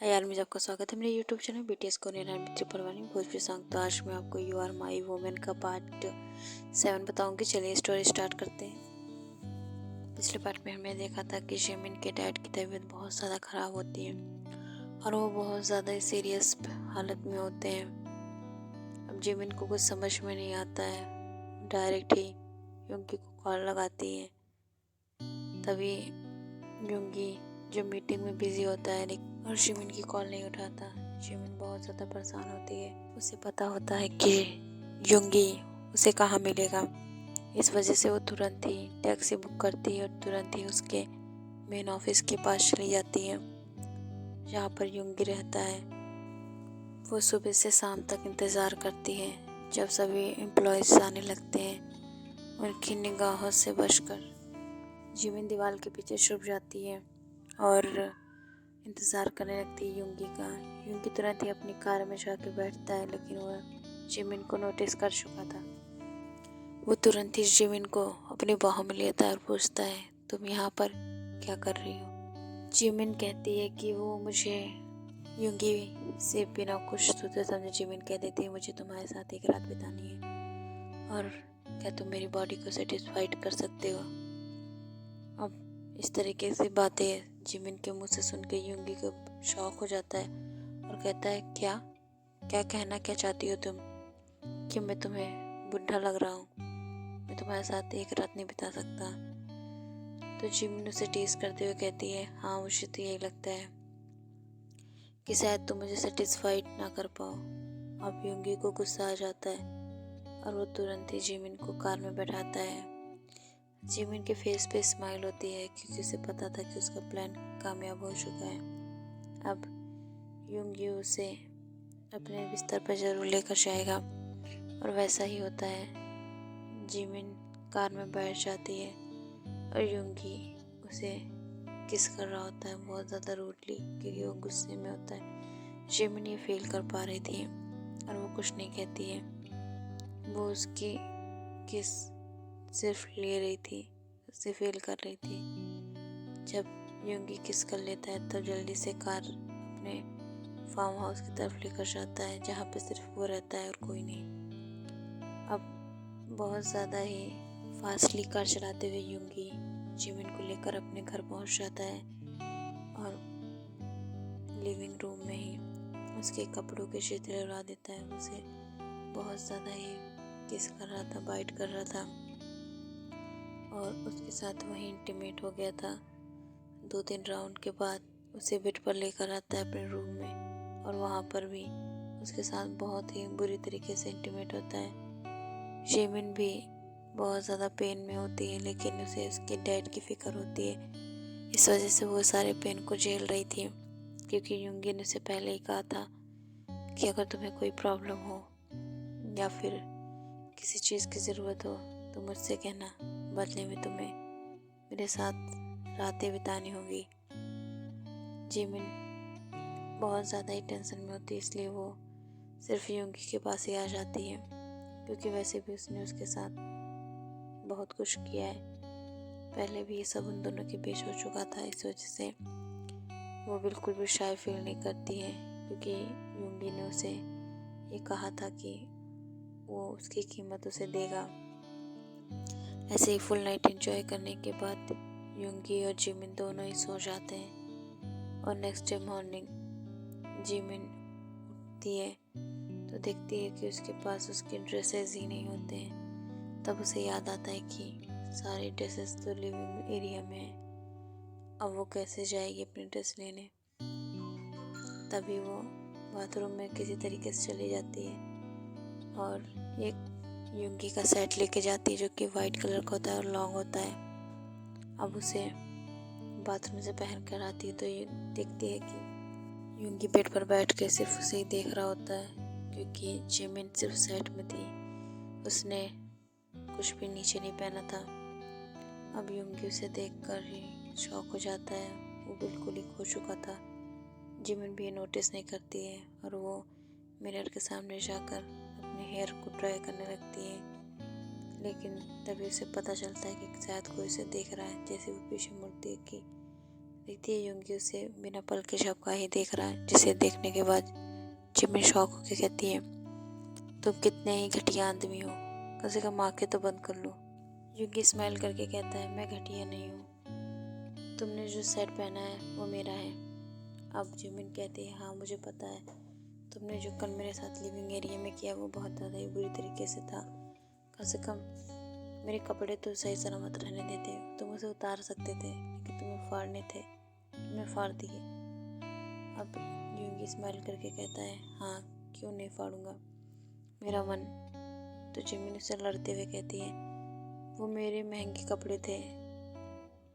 हाय यार, मुझे आपका स्वागत है मेरे YouTube channel BTS Korean and Mitra Parwani Bhojpuri song. तो आज मैं आपको यू आर माई वुमेन का पार्ट 7 बताऊंगी। चलिए स्टोरी स्टार्ट करते हैं। पिछले पार्ट में हमने देखा था कि जिमिन के डैड की तबीयत बहुत ज़्यादा ख़राब होती है और वो बहुत ज़्यादा सीरियस हालत में होते हैं। अब जिमिन को कुछ समझ में नहीं आता है, डायरेक्ट ही युंगी को कॉल लगाती है। तभी युंगी जो मीटिंग में बिजी होता है और जिमिन की कॉल नहीं उठाता। जिमिन बहुत ज़्यादा परेशान होती है। उसे पता होता है कि युंगी उसे कहाँ मिलेगा। इस वजह से वो तुरंत ही टैक्सी बुक करती है और तुरंत ही उसके मेन ऑफिस के पास चली जाती है जहाँ पर युंगी रहता है। वो सुबह से शाम तक इंतज़ार करती है जब सभी एम्प्लॉयज़ आने लगते हैं। उनकी निगाहों से बचकर जिमिन दीवार के पीछे छुप जाती है और इंतज़ार करने लगती है युंगी का। युंगी तुरंत ही अपनी कार में जाके बैठता है, लेकिन वह जिमिन को नोटिस कर चुका था। वो तुरंत ही जिमिन को अपनी बाहों में लेता है और पूछता है, तुम यहाँ पर क्या कर रही हो? जिमिन कहती है कि वो मुझे युंगी से बिना कुछ सोचे समझे जिमिन कह देती है, मुझे तुम्हारे साथ एक रात बितानी है और क्या तुम मेरी बॉडी को सेटिस्फाइड कर सकते हो? अब इस तरीके से बातें जिमिन के मुंह से सुन के युंगी को शॉक हो जाता है और कहता है, क्या क्या कहना क्या चाहती हो तुम? कि मैं तुम्हें बुढ़ा लग रहा हूँ? मैं तुम्हारे साथ एक रात नहीं बिता सकता। तो जिमिन उसे टीज करते हुए कहती है, हाँ मुझे तो यही लगता है कि शायद तुम मुझे सेटिस्फाइड ना कर पाओ। अब युंगी को गुस्सा आ जाता है और वो तुरंत ही जिमिन को कार में बैठाता है। जिमिन के फेस पे स्माइल होती है क्योंकि उसे पता था कि उसका प्लान कामयाब हो चुका है। अब युंगी उसे अपने बिस्तर पर ज़रूर लेकर जाएगा और वैसा ही होता है। जिमिन कार में बैठ जाती है और युंगी उसे किस कर रहा होता है बहुत ज़्यादा रूडली, क्योंकि वो गुस्से में होता है। जिमिन ये फील कर पा रही थी और वो कुछ नहीं कहती है। वो उसकी किस सिर्फ ले रही थी, उसे फील कर रही थी। जब युंगी किस कर लेता है तब जल्दी से कार अपने फार्म हाउस की तरफ लेकर जाता है जहाँ पे सिर्फ वो रहता है और कोई नहीं। अब बहुत ज़्यादा ही फास्टली कार चलाते हुए युंगी जिमिन को लेकर अपने घर पहुँच जाता है और लिविंग रूम में ही उसके कपड़ों के छितरे उड़ा देता है। उसे बहुत ज़्यादा ही किस कर रहा था, बाइट कर रहा था और उसके साथ वही इंटीमेट हो गया था। 2-3 राउंड के बाद उसे बेड पर लेकर आता है अपने रूम में और वहाँ पर भी उसके साथ बहुत ही बुरी तरीके से इंटीमेट होता है। जिमिन भी बहुत ज़्यादा पेन में होती है, लेकिन उसे उसके डैड की फ़िक्र होती है। इस वजह से वो सारे पेन को झेल रही थी, क्योंकि युंगी ने उसे पहले ही कहा था कि अगर तुम्हें कोई प्रॉब्लम हो या फिर किसी चीज़ की ज़रूरत हो तो मुझसे कहना, बदले में तुम्हें मेरे साथ रातें बितानी होगी। जिमिन बहुत ज़्यादा ही टेंशन में होती है, इसलिए वो सिर्फ युंगी के पास ही आ जाती है, क्योंकि वैसे भी उसने उसके साथ बहुत कुछ किया है। पहले भी ये सब उन दोनों के बीच हो चुका था। इस वजह से वो बिल्कुल भी शाय फील नहीं करती है, क्योंकि युंगी ने उसे ये कहा था कि वो उसकी कीमत उसे देगा। ऐसे ही फुल नाइट एंजॉय करने के बाद युंगी और जिमिन दोनों ही सो जाते हैं और नेक्स्ट डे मॉर्निंग जिमिन उठती है तो देखती है कि उसके पास उसके ड्रेसेस ही नहीं होते हैं। तब उसे याद आता है कि सारे ड्रेसेस तो लिविंग एरिया में है, अब वो कैसे जाएगी अपनी ड्रेस लेने। तभी वो बाथरूम में किसी तरीके से चली जाती है और एक युंगी का सेट लेके जाती है जो कि वाइट कलर का होता है और लॉन्ग होता है। अब उसे बाथरूम से पहन कर आती है तो ये देखती है कि युंगी बेड पर बैठ के सिर्फ उसे ही देख रहा होता है, क्योंकि जिमिन सिर्फ सेट में थी, उसने कुछ भी नीचे नहीं पहना था। अब युंगी उसे देखकर ही शॉक हो जाता है, वो बिल्कुल ही खो चुका था। जिमिन भी नोटिस नहीं करती है और वो मिरर के सामने जाकर अपने हेयर को ड्राई करने लगती है, लेकिन तभी उसे पता चलता है कि शायद कोई उसे देख रहा है। जैसे वो पीछे मुड़ती है कि देखती है यूंगी उसे बिना पल के झपका ही देख रहा है, जिसे देखने के बाद जिमिन शॉक होकर कहती है, तुम कितने ही घटिया आदमी हो, कम से कम आंखें तो बंद कर लो। यूंगी स्माइल करके कहता है, मैं घटिया नहीं हूँ, तुमने जो सेट पहना है वो मेरा है। अब जिमिन कहती है, हाँ मुझे पता है, तुमने जो कल मेरे साथ लिविंग एरिया में किया वो बहुत ज़्यादा ही बुरी तरीके से था। कम से कम मेरे कपड़े तो सही सलामत रहने देते, तुम उसे उतार सकते थे, लेकिन तुम्हें फाड़ने थे, तुमने फाड़ दिए। अब यूंगी स्माइल करके कहता है, हाँ क्यों नहीं फाड़ूंगा, मेरा मन। तो जिमिन उससे लड़ते हुए कहती है, वो मेरे महंगे कपड़े थे,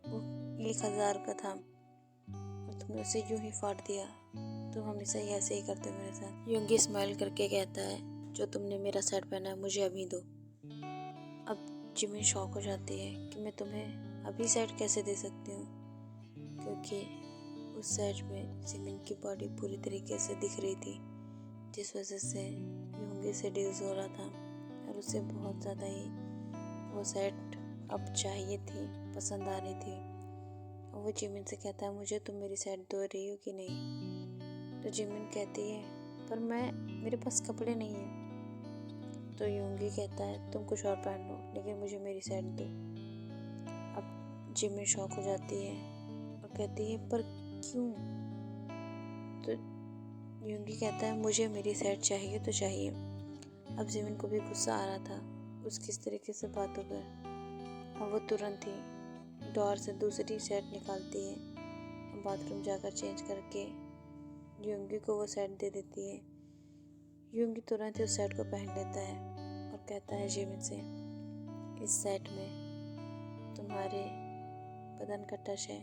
वो 1000 का था और तुमने उसे यूं ही फाड़ दिया, तुम हमेशा ही ऐसे ही करते हो मेरे साथ। यूंगी स्माइल करके कहता है, जो तुमने मेरा सेट पहना है मुझे अभी दो। अब जिमिन शॉक हो जाती है कि मैं तुम्हें अभी सेट कैसे दे सकती हूँ, क्योंकि उस सेट में जिमिन की बॉडी पूरी तरीके से दिख रही थी, जिस वजह से यूंगी से डील्स हो रहा था और उसे बहुत ज़्यादा ही वो सेट अब चाहिए थी, पसंद आ रही थी। और वो जिमिन से कहता है, मुझे तुम मेरी सेट दे रही हो कि नहीं। तो जिमिन कहती है, पर मेरे पास कपड़े नहीं हैं। तो यूंगी कहता है, तुम कुछ और पहन लो, लेकिन मुझे मेरी सेट दो। अब जिमिन शॉक हो जाती है और कहती है, पर क्यों। तो यूंगी कहता है, मुझे मेरी सेट चाहिए तो चाहिए। अब जिमिन को भी गुस्सा आ रहा था उसकी इस तरीके से बातों पर। अब वो तुरंत ही डोर से दूसरी सेट निकालती है, बाथरूम जाकर चेंज करके यूंगी को वो सेट दे देती है। यूंगी तुरंत ही उस सेट को पहन लेता है और कहता है जिमिन से, इस सेट में तुम्हारे बदन का टच है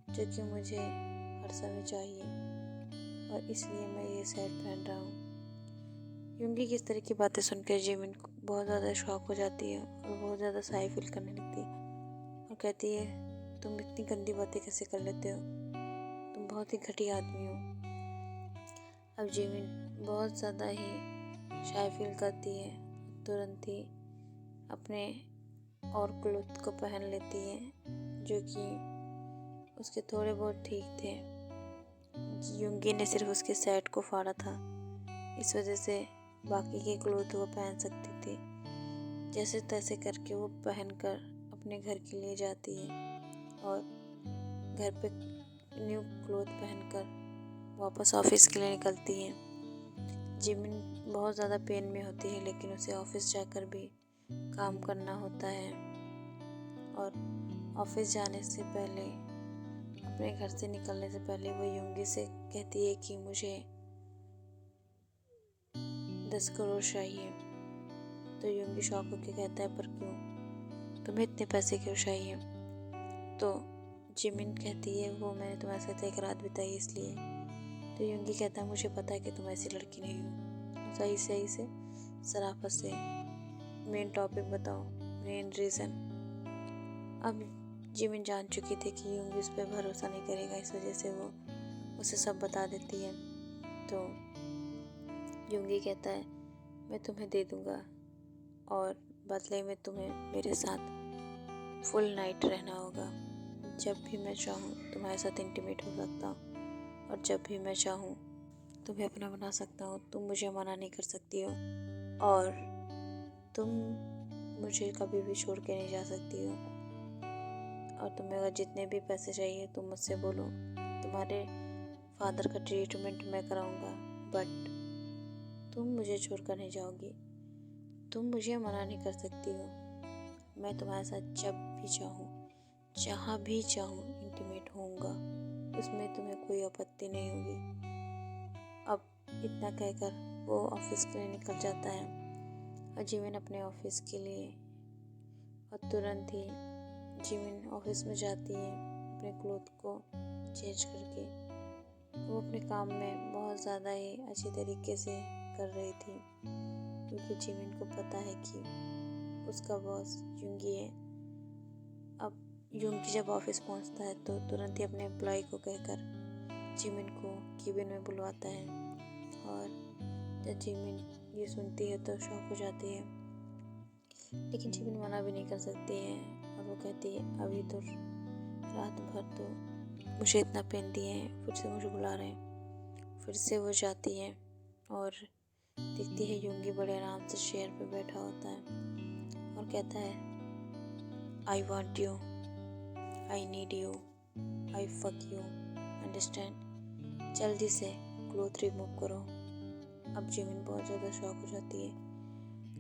जो कि मुझे हर समय चाहिए, और इसलिए मैं ये सेट पहन रहा हूँ। यूंगी की इस तरह की बातें सुनकर जिमिन को बहुत ज़्यादा शॉक हो जाती है और बहुत ज़्यादा शाय फील करने लगती है और कहती है, तुम इतनी गंदी बातें कैसे कर लेते हो, तुम बहुत ही घटिया आदमी हो। अब जिमिन बहुत ज़्यादा ही शाय फील करती है, तुरंत ही अपने और क्लोथ को पहन लेती है जो कि उसके थोड़े बहुत ठीक थे। यूंगी ने सिर्फ उसके सेट को फाड़ा था, इस वजह से बाकी के क्लोथ वो पहन सकती थी। जैसे तैसे करके वो पहनकर अपने घर के लिए जाती है और घर पे न्यू क्लोथ पहनकर वापस ऑफिस के लिए निकलती है। जिमिन बहुत ज़्यादा पेन में होती है, लेकिन उसे ऑफिस जाकर भी काम करना होता है और ऑफिस जाने से पहले, अपने घर से निकलने से पहले वो यूंगी से कहती है कि मुझे 10 करोड़ चाहिए। तो यूंगी शॉक होकर कहता है, पर क्यों, तुम्हें इतने पैसे क्यों चाहिए। तो जिमिन कहती है, वो मैंने तुम्हारे साथ एक रात बिताई इसलिए। तो यूंगी कहता है, मुझे पता है कि तुम ऐसी लड़की नहीं हो। सही से सराफत से मेन टॉपिक बताओ, मेन रीज़न। अब जिमिन जान चुकी थी कि यूंगी उस पर भरोसा नहीं करेगा, इस वजह से वो उसे सब बता देती है। तो यूंगी कहता है, मैं तुम्हें दे दूँगा और बदले में तुम्हें मेरे साथ फुल नाइट रहना होगा। जब भी मैं चाहूँ तुम्हारे साथ इंटीमेट हो सकता हूँ और जब भी मैं चाहूँ तुम्हें अपना बना सकता हूँ। तुम मुझे मना नहीं कर सकती हो और तुम मुझे कभी भी छोड़ के नहीं जा सकती हो। और तुम्हें अगर जितने भी पैसे चाहिए तुम मुझसे बोलो, तुम्हारे फादर का ट्रीटमेंट मैं कराऊंगा, बट तुम मुझे छोड़कर नहीं जाओगी। तुम मुझे मना नहीं कर सकती हो। मैं तुम्हारे साथ जब भी चाहूँ, जहाँ भी चाहूँ इंटीमेट होऊंगा, उसमें तुम्हें कोई आपत्ति नहीं होगी। अब इतना कहकर वो ऑफिस के लिए निकल जाता है और जिमिन अपने ऑफिस के लिए, और तुरंत ही जिमिन ऑफिस में जाती है अपने क्लोथ को चेंज करके। वो अपने काम में बहुत ज़्यादा ही अच्छी तरीके से कर रही थी, क्योंकि जिमिन को पता है कि उसका बॉस यूंगी है। अब यूंगी जब ऑफिस पहुंचता है तो तुरंत ही अपने एम्प्लॉय को कहकर जिमिन को केबिन में बुलवाता है, और जब जिमिन ये सुनती है तो शॉक हो जाती है, लेकिन जिमिन मना भी नहीं कर सकती है और वो कहती है, अभी तो रात भर तो मुझे इतना पेन दिए हैं, फिर से मुझे बुला रहे हैं। फिर से वो जाती है और दिखती है युंगी बड़े आराम से चेयर पे बैठा होता है और कहता है, I want you, I need you, I fuck you, understand. जल्दी से क्लोथ रिमूव करो। अब जिमिन बहुत ज़्यादा शॉक हो जाती है,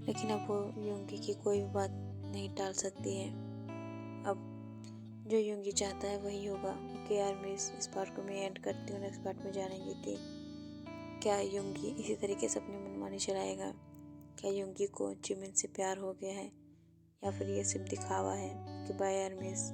लेकिन अब वो युंगी की कोई भी बात नहीं टाल सकती है। अब जो युंगी चाहता है वही होगा। ओके यार, मैं इस पार्ट को मैं एंड करती हूँ। नेक्स्ट पार्ट में जानेंगे कि क्या युंगी इसी तरीके से अपनी मनमानी चलाएगा। क्या युंगी को जिमिन से प्यार हो गया है या फिर ये सिर्फ दिखावा है। कि बाय यार मिस।